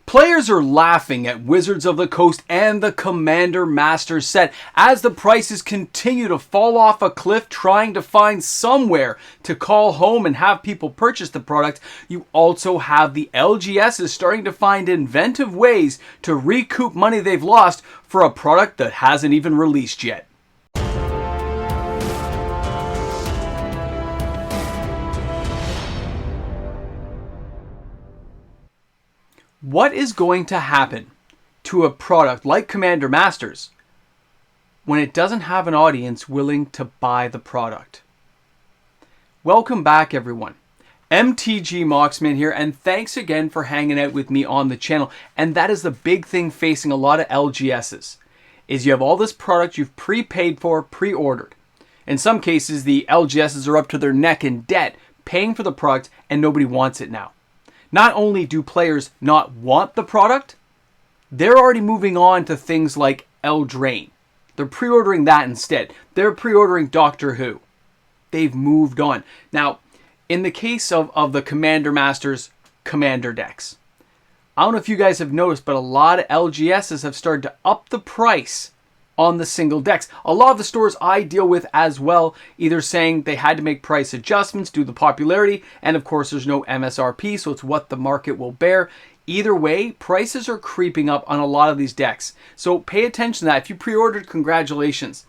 Players are laughing at Wizards of the Coast and the Commander Masters set as the prices continue to fall off a cliff trying to find somewhere to call home and have people purchase the product. You also have the LGSs starting to find inventive ways to recoup money they've lost for a product that hasn't even released yet. What is going to happen to a product like Commander Masters when it doesn't have an audience willing to buy the product? Welcome back, everyone. MTG Moxman here, and thanks again for hanging out with me on the channel. And that is the big thing facing a lot of LGSs, is you have all this product you've prepaid for, pre-ordered. In some cases, the LGSs are up to their neck in debt, paying for the product, and nobody wants it now. Not only do players not want the product, they're already moving on to things like Eldraine. They're pre-ordering that instead. They're pre-ordering Doctor Who. They've moved on. Now, in the case of the Commander Masters Commander decks, I don't know if you guys have noticed, but a lot of LGSs have started to up the price on the single decks. A lot of the stores I deal with as well, either saying they had to make price adjustments due to the popularity, and of course there's no MSRP, so it's what the market will bear. Either way, prices are creeping up on a lot of these decks. So pay attention to that. If you pre-ordered, congratulations.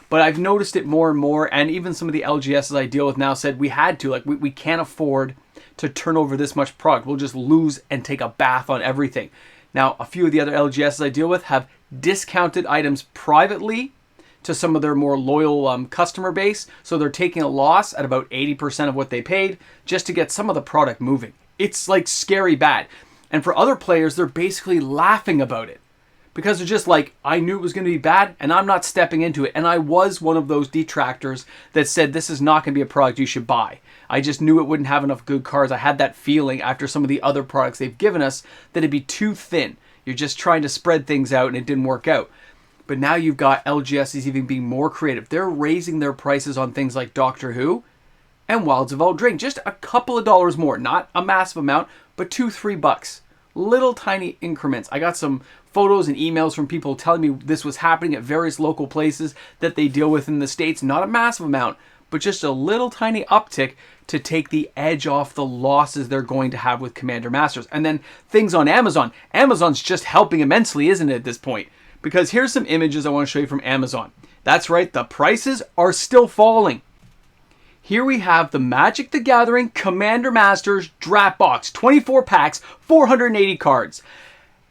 But I've noticed it more and more, and even some of the LGSs I deal with now said we had to, like we can't afford to turn over this much product. We'll just lose and take a bath on everything. Now, a few of the other LGSs I deal with have discounted items privately to some of their more loyal customer base. So they're taking a loss at about 80% of what they paid just to get some of the product moving. It's like scary bad. And for other players, they're basically laughing about it because they're just like, I knew it was going to be bad and I'm not stepping into it. And I was one of those detractors that said, this is not going to be a product you should buy. I just knew it wouldn't have enough good cards. I had that feeling after some of the other products they've given us that it'd be too thin. You're just trying to spread things out and it didn't work out. But now you've got LGSs even being more creative. They're raising their prices on things like Doctor Who and Wilds of Eldraine. Just a couple of dollars more. Not a massive amount, but $2-3. Little tiny increments. I got some photos and emails from people telling me this was happening at various local places that they deal with in the States. Not a massive amount, but just a little tiny uptick to take the edge off the losses they're going to have with Commander Masters. And then things on Amazon. Amazon's just helping immensely, isn't it, at this point? Because here's some images I want to show you from Amazon. That's right, the prices are still falling. Here we have the Magic the Gathering Commander Masters Draft Box. 24 packs, 480 cards.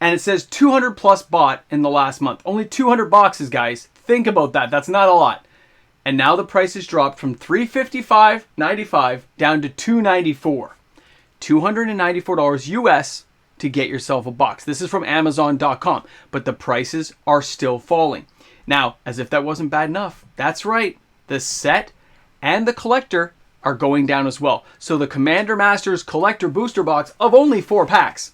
And it says 200 plus bought in the last month. Only 200 boxes, guys. Think about that. That's not a lot. And now the price has dropped from $355.95 down to $294. $294 US to get yourself a box. This is from Amazon.com, but the prices are still falling. Now, as if that wasn't bad enough, that's right, the set and the collector are going down as well. So the Commander Masters Collector Booster Box of only 4 packs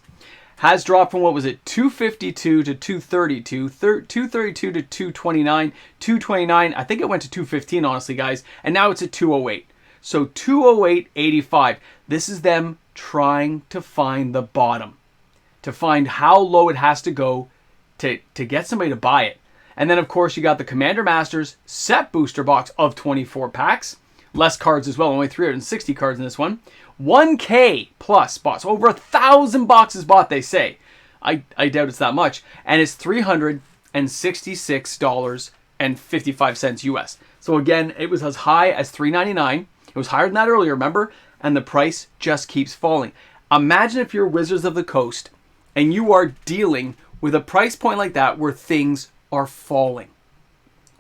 has dropped from, what was it, $252 to $232, $232 to $229, $229, I think it went to $215, honestly, guys, and now it's at $208. So $208.85. This is them trying to find the bottom, to find how low it has to go to get somebody to buy it. And then, of course, you got the Commander Masters Set Booster Box of 24 packs. Less cards as well, only 360 cards in this one. 1K plus box. Over 1,000 boxes bought, they say. I doubt it's that much. And it's $366.55 US. So again, it was as high as $399. It was higher than that earlier, remember? And the price just keeps falling. Imagine if you're Wizards of the Coast and you are dealing with a price point like that where things are falling,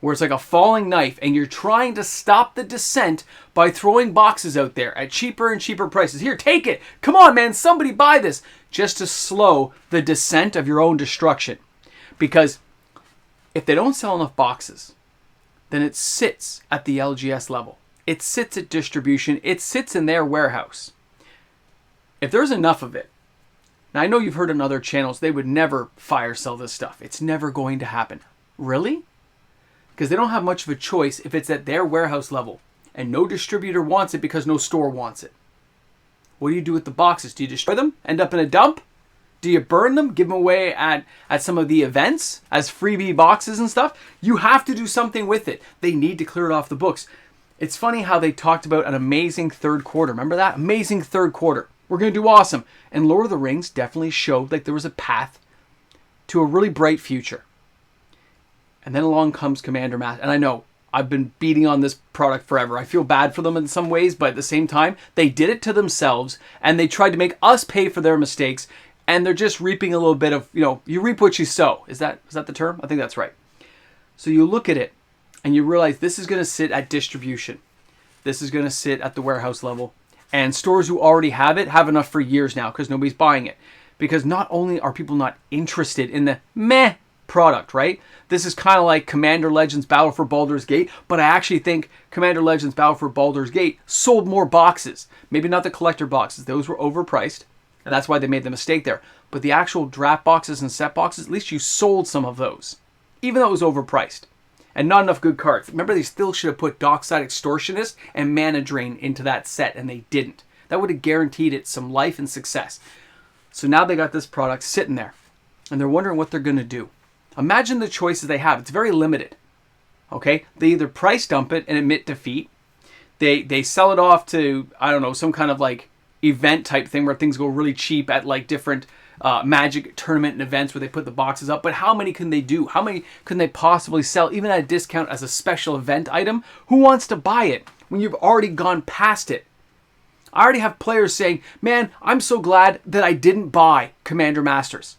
where it's like a falling knife, and you're trying to stop the descent by throwing boxes out there at cheaper and cheaper prices. Here, take it. Come on, man, somebody buy this, just to slow the descent of your own destruction. Because if they don't sell enough boxes, then it sits at the LGS level. It sits at distribution. It sits in their warehouse. If there's enough of it, now I know you've heard on other channels, they would never fire sell this stuff. It's never going to happen. Really? Because they don't have much of a choice if it's at their warehouse level and no distributor wants it because no store wants it. What do you do with the boxes? Do you destroy them? End up in a dump? Do you burn them, give them away at some of the events as freebie boxes and stuff? You have to do something with it. They need to clear it off the books. It's funny how they talked about an amazing third quarter. Remember that? Amazing third quarter. We're going to do awesome. And Lord of the Rings definitely showed like there was a path to a really bright future. And then along comes Commander Master. And I know I've been beating on this product forever. I feel bad for them in some ways, but at the same time, they did it to themselves and they tried to make us pay for their mistakes. And they're just reaping a little bit of, you reap what you sow. Is that the term? I think that's right. So you look at it and you realize this is going to sit at distribution. This is going to sit at the warehouse level. And stores who already have it have enough for years now because nobody's buying it. Because not only are people not interested in the meh product, right? This is kind of like Commander Legends Battle for Baldur's Gate, but I actually think Commander Legends Battle for Baldur's Gate sold more boxes. Maybe not the collector boxes. Those were overpriced. And that's why they made the mistake there. But the actual draft boxes and set boxes, at least you sold some of those. Even though it was overpriced. And not enough good cards. Remember, they still should have put Dockside Extortionist and Mana Drain into that set, and they didn't. That would have guaranteed it some life and success. So now they got this product sitting there. And they're wondering what they're going to do. Imagine the choices they have. It's very limited. Okay? They either price dump it and admit defeat. They sell it off to, I don't know, some kind of like event type thing where things go really cheap at like different Magic tournament and events where they put the boxes up. But how many can they do? How many can they possibly sell even at a discount as a special event item? Who wants to buy it when you've already gone past it? I already have players saying, man, I'm so glad that I didn't buy Commander Masters.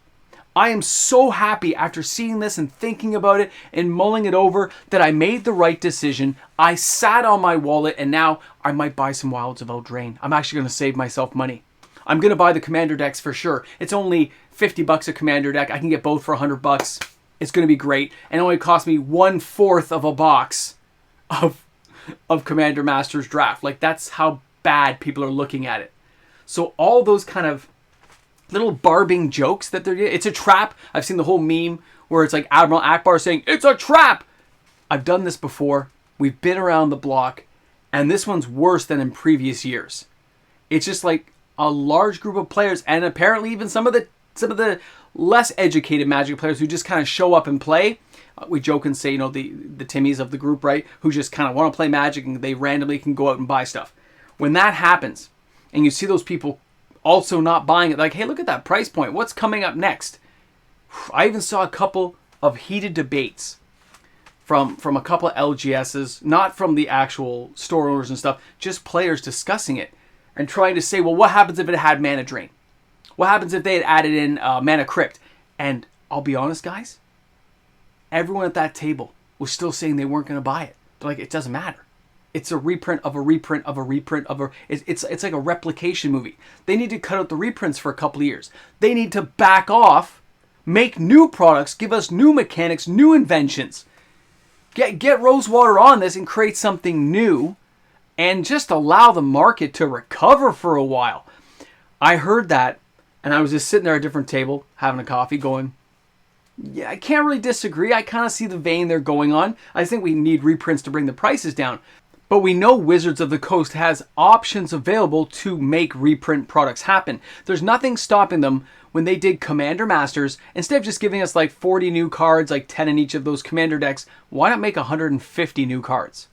I am so happy after seeing this and thinking about it and mulling it over that I made the right decision. I sat on my wallet and now I might buy some Wilds of Eldraine. I'm actually going to save myself money. I'm going to buy the Commander decks for sure. It's only $50 a Commander deck. I can get both for $100. It's going to be great. And it only cost me 1/4 of a box of Commander Masters Draft. Like, that's how bad people are looking at it. So all those kind of little barbing jokes that they're... It's a trap. I've seen the whole meme where it's like Admiral Akbar saying, it's a trap! I've done this before. We've been around the block. And this one's worse than in previous years. It's just like a large group of players, and apparently even some of the less educated Magic players who just kind of show up and play. We joke and say, the Timmies of the group, right? Who just kind of want to play Magic and they randomly can go out and buy stuff. When that happens, and you see those people also not buying it, like, hey, look at that price point. What's coming up next? I even saw a couple of heated debates from a couple of LGSs, not from the actual store owners and stuff, just players discussing it and trying to say, well, what happens if it had Mana Drain? What happens if they had added in Mana Crypt? And I'll be honest, guys, everyone at that table was still saying they weren't going to buy it. They're like, it doesn't matter. It's a reprint of a reprint of a reprint of a... It's like a replication movie. They need to cut out the reprints for a couple of years. They need to back off, make new products, give us new mechanics, new inventions. Get Rosewater on this and create something new and just allow the market to recover for a while. I heard that and I was just sitting there at a different table having a coffee going, yeah, I can't really disagree. I kind of see the vein they're going on. I think we need reprints to bring the prices down. But we know Wizards of the Coast has options available to make reprint products happen. There's nothing stopping them when they did Commander Masters. Instead of just giving us like 40 new cards, like 10 in each of those Commander decks, why not make 150 new cards?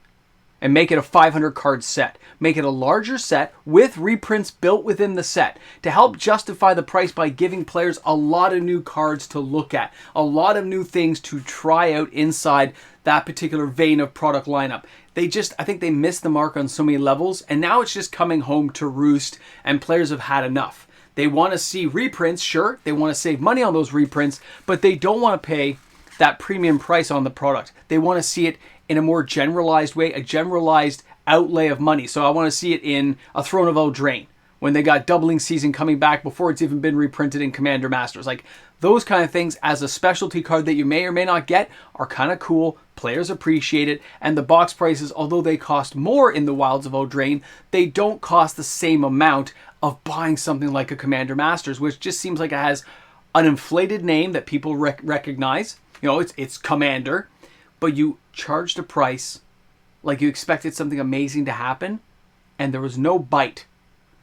And make it a 500 card set. Make it a larger set with reprints built within the set to help justify the price by giving players a lot of new cards to look at. A lot of new things to try out inside that particular vein of product lineup. I think they missed the mark on so many levels, and now it's just coming home to roost, and players have had enough. They want to see reprints, sure, they want to save money on those reprints, but they don't want to pay that premium price on the product. They want to see it in a more generalized way, a generalized outlay of money. So I want to see it in a Throne of Eldraine, when they got Doubling Season coming back before it's even been reprinted in Commander Masters. Like, those kind of things as a specialty card that you may or may not get are kind of cool. Players appreciate it. And the box prices, although they cost more in the Wilds of Eldraine, they don't cost the same amount of buying something like a Commander Masters, which just seems like it has an inflated name that people recognize. It's Commander, but you charged a price like you expected something amazing to happen, and there was no bite.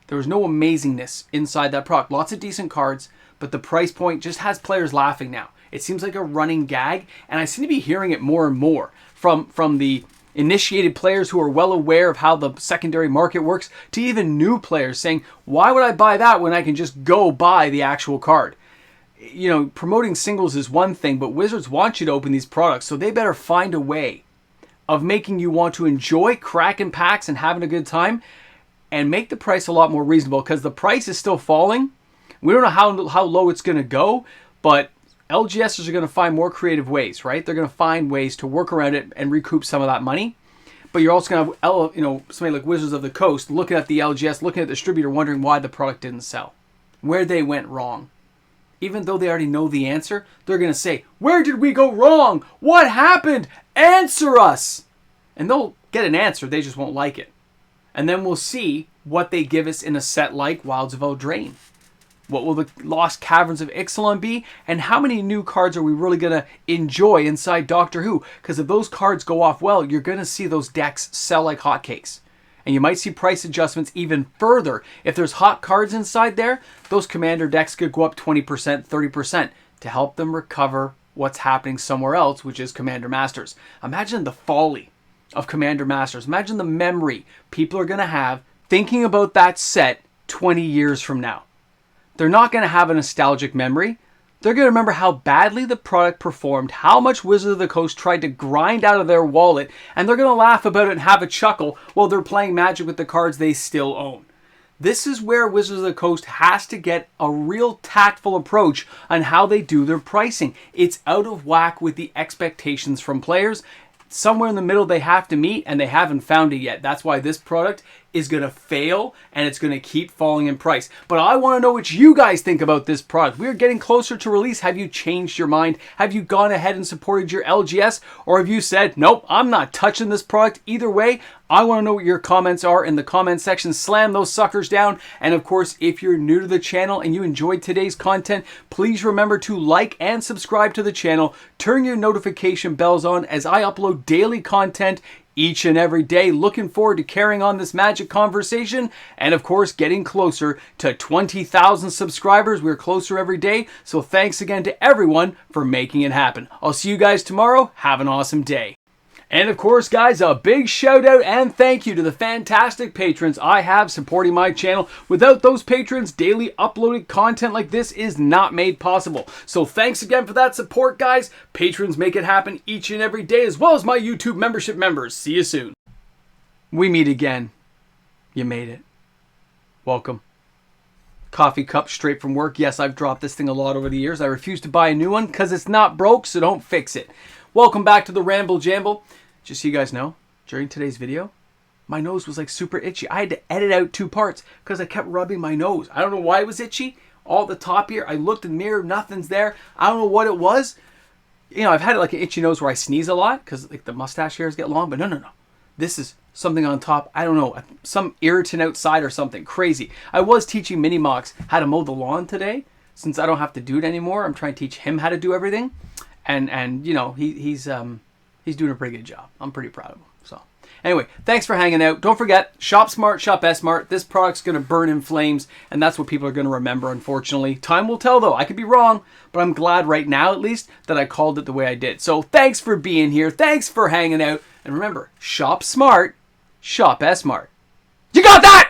There was no amazingness inside that product. Lots of decent cards, but the price point just has players laughing now. It seems like a running gag, and I seem to be hearing it more and more from the initiated players who are well aware of how the secondary market works to even new players saying, why would I buy that when I can just go buy the actual card? You know, promoting singles is one thing, but Wizards want you to open these products, so they better find a way of making you want to enjoy cracking packs and having a good time and make the price a lot more reasonable, because the price is still falling. We don't know how low it's going to go, but LGSers are going to find more creative ways, right? They're going to find ways to work around it and recoup some of that money. But you're also going to have, somebody like Wizards of the Coast looking at the LGS, looking at the distributor, wondering why the product didn't sell, where they went wrong. Even though they already know the answer, they're going to say, where did we go wrong? What happened? Answer us! And they'll get an answer, they just won't like it. And then we'll see what they give us in a set like Wilds of Eldraine. What will the Lost Caverns of Ixalan be? And how many new cards are we really going to enjoy inside Doctor Who? Because if those cards go off well, you're going to see those decks sell like hotcakes. And you might see price adjustments even further. If there's hot cards inside there, those Commander decks could go up 20%, 30% to help them recover what's happening somewhere else, which is Commander Masters. Imagine the folly of Commander Masters. Imagine the memory people are going to have thinking about that set 20 years from now. They're not going to have a nostalgic memory. They're going to remember how badly the product performed, how much Wizards of the Coast tried to grind out of their wallet, and they're going to laugh about it and have a chuckle while they're playing Magic with the cards they still own. This is where Wizards of the Coast has to get a real tactful approach on how they do their pricing. It's out of whack with the expectations from players. Somewhere in the middle they have to meet, and they haven't found it yet. That's why this product is going to fail, and it's going to keep falling in price. But I want to know what you guys think about this product. We're getting closer to release. Have you changed your mind? Have you gone ahead and supported your LGS? Or have you said, nope, I'm not touching this product? Either way, I want to know what your comments are in the comment section. Slam those suckers down. And of course, if you're new to the channel and you enjoyed today's content, please remember to like and subscribe to the channel. Turn your notification bells on as I upload daily content each and every day. Looking forward to carrying on this Magic conversation and of course getting closer to 20,000 subscribers. We're closer every day. So thanks again to everyone for making it happen. I'll see you guys tomorrow. Have an awesome day. And of course, guys, a big shout out and thank you to the fantastic patrons I have supporting my channel. Without those patrons, daily uploaded content like this is not made possible. So thanks again for that support, guys. Patrons make it happen each and every day, as well as my YouTube membership members. See you soon. We meet again. You made it. Welcome. Coffee cup straight from work. Yes, I've dropped this thing a lot over the years. I refuse to buy a new one because it's not broke, so don't fix it. Welcome back to the Ramble Jamble. Just so you guys know, during today's video, my nose was like super itchy. I had to edit out 2 parts because I kept rubbing my nose. I don't know why it was itchy. All the top here, I looked in the mirror, nothing's there. I don't know what it was. You know, I've had like an itchy nose where I sneeze a lot because like the mustache hairs get long, but no. This is something on top. I don't know, some irritant outside or something crazy. I was teaching Mini Mox how to mow the lawn today. Since I don't have to do it anymore, I'm trying to teach him how to do everything. And you know, he's doing a pretty good job. I'm pretty proud of him. So anyway, thanks for hanging out. Don't forget, shop smart, shop S-Smart. This product's going to burn in flames, and that's what people are going to remember, unfortunately. Time will tell, though. I could be wrong, but I'm glad right now, at least, that I called it the way I did. So thanks for being here. Thanks for hanging out. And remember, shop smart, shop S-Smart. You got that?